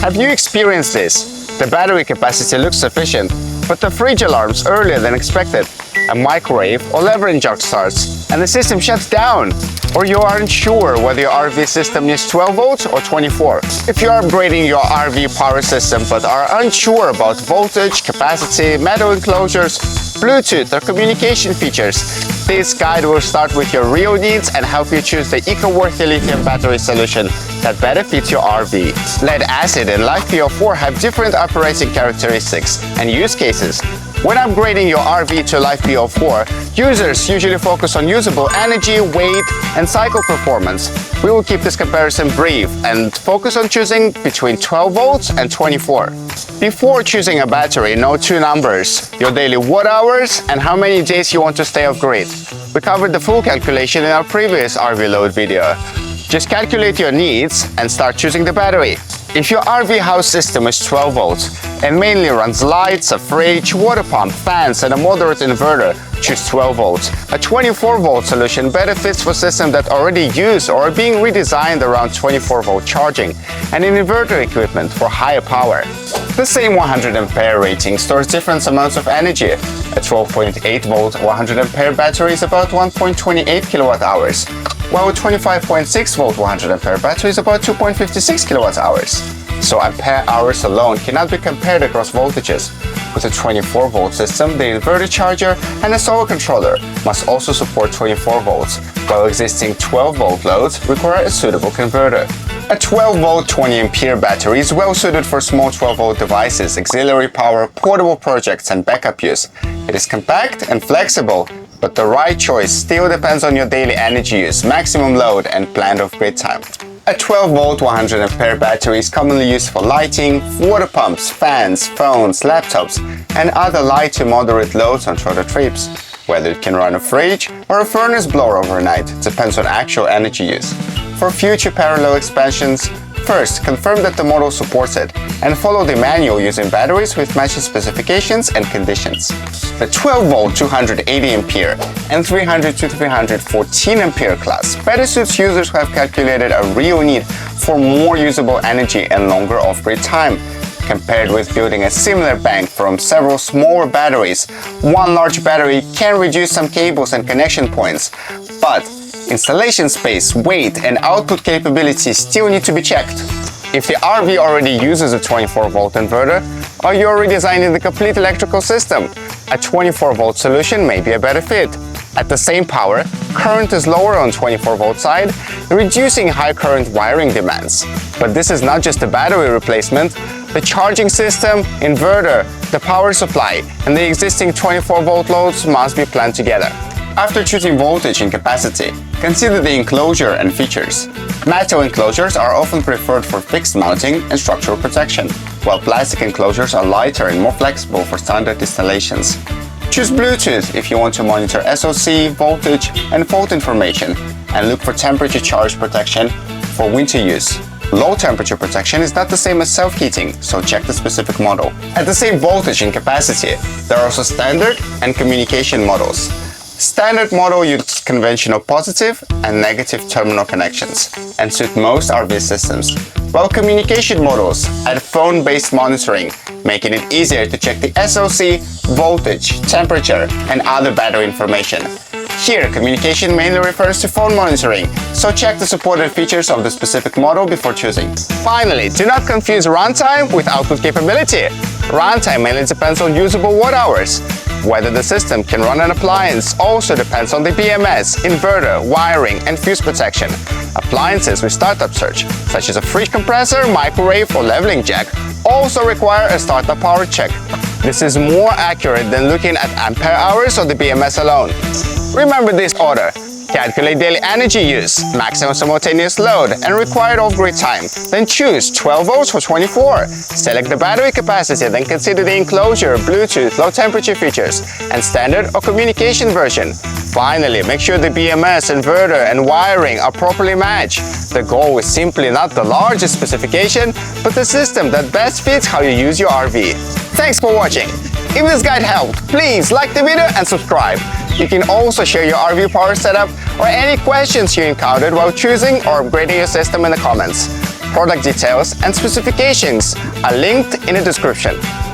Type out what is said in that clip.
Have you experienced this? The battery capacity looks sufficient, but the fridge alarms earlier than expected. A microwave or leveling jug starts, and the system shuts down. Or you aren't sure whether your RV system needs 12 volts or 24. If you are upgrading your RV power system but are unsure about voltage, capacity, metal enclosures, Bluetooth or communication features, this guide will start with your real needs and help you choose the ECOWORTHY lithium battery solution that better fits your RV. Lead acid and LiFePO4 have different operating characteristics and use cases. When upgrading your RV to LiFePO4, users usually focus on usable energy, weight, and cycle performance. We will keep this comparison brief and focus on choosing between 12 volts and 24. Before choosing a battery, know two numbers: your daily watt hours and how many days you want to stay off-grid. We covered the full calculation in our previous RV load video. Just calculate your needs and start choosing the battery. If your RV house system is 12 volts and mainly runs lights, a fridge, water pump, fans, and a moderate inverter, choose 12 volts. A 24-volt solution better fits for systems that already use or are being redesigned around 24-volt charging, and an inverter equipment for higher power. The same 100 ampere rating stores different amounts of energy. A 12.8-volt 100 ampere battery is about 1.28 kilowatt hours, while a 25.6-volt 100 ampere battery is about 2.56 kilowatt hours. So ampere hours alone cannot be compared across voltages. With a 24-volt system, the inverter charger and a solar controller must also support 24 volts, while existing 12-volt loads require a suitable converter. A 12-volt 20-ampere battery is well suited for small 12-volt devices, auxiliary power, portable projects, and backup use. It is compact and flexible, but the right choice still depends on your daily energy use, maximum load, and planned off-grid time. A 12-volt 100 ampere battery is commonly used for lighting, water pumps, fans, phones, laptops, and other light to moderate loads on shorter trips. Whether it can run a fridge or a furnace blower overnight depends on actual energy use. For future parallel expansions, first confirm that the model supports it and follow the manual using batteries with matching specifications and conditions. The 12-volt 280 ampere and 300 to 314 ampere class better suits users who have calculated a real need for more usable energy and longer off-grid time. Compared with building a similar bank from several smaller batteries, one large battery can reduce some cables and connection points, but installation space, weight, and output capabilities still need to be checked. If the RV already uses a 24-volt inverter, or you're already designing the complete electrical system, a 24-volt solution may be a better fit. At the same power, current is lower on 24-volt side, reducing high current wiring demands. But this is not just a battery replacement. The charging system, inverter, the power supply, and the existing 24-volt loads must be planned together. After choosing voltage and capacity, consider the enclosure and features. Metal enclosures are often preferred for fixed mounting and structural protection, while plastic enclosures are lighter and more flexible for standard installations. Choose Bluetooth if you want to monitor SOC, voltage, and fault information, and look for temperature charge protection for winter use. Low temperature protection is not the same as self-heating, so check the specific model. At the same voltage and capacity, there are also standard and communication models. Standard model uses conventional positive and negative terminal connections and suit most RV systems, while communication models add phone-based monitoring, making it easier to check the SOC, voltage, temperature, and other battery information. Here, communication mainly refers to phone monitoring, so check the supported features of the specific model before choosing. Finally, do not confuse runtime with output capability. Runtime mainly depends on usable watt hours. Whether the system can run an appliance also depends on the BMS, inverter, wiring, and fuse protection. Appliances with startup search, such as a fridge compressor, microwave, or leveling jack, also require a startup power check. This is more accurate than looking at ampere hours or the BMS alone. Remember this order: calculate daily energy use, maximum simultaneous load, and required off-grid time. Then choose 12 volts for 24. Select the battery capacity, then consider the enclosure, Bluetooth, low temperature features, and standard or communication version. Finally, make sure the BMS, inverter, and wiring are properly matched. The goal is simply not the largest specification, but the system that best fits how you use your RV. Thanks for watching. If this guide helped, please like the video and subscribe. You can also share your RV power setup or any questions you encountered while choosing or upgrading your system in the comments. Product details and specifications are linked in the description.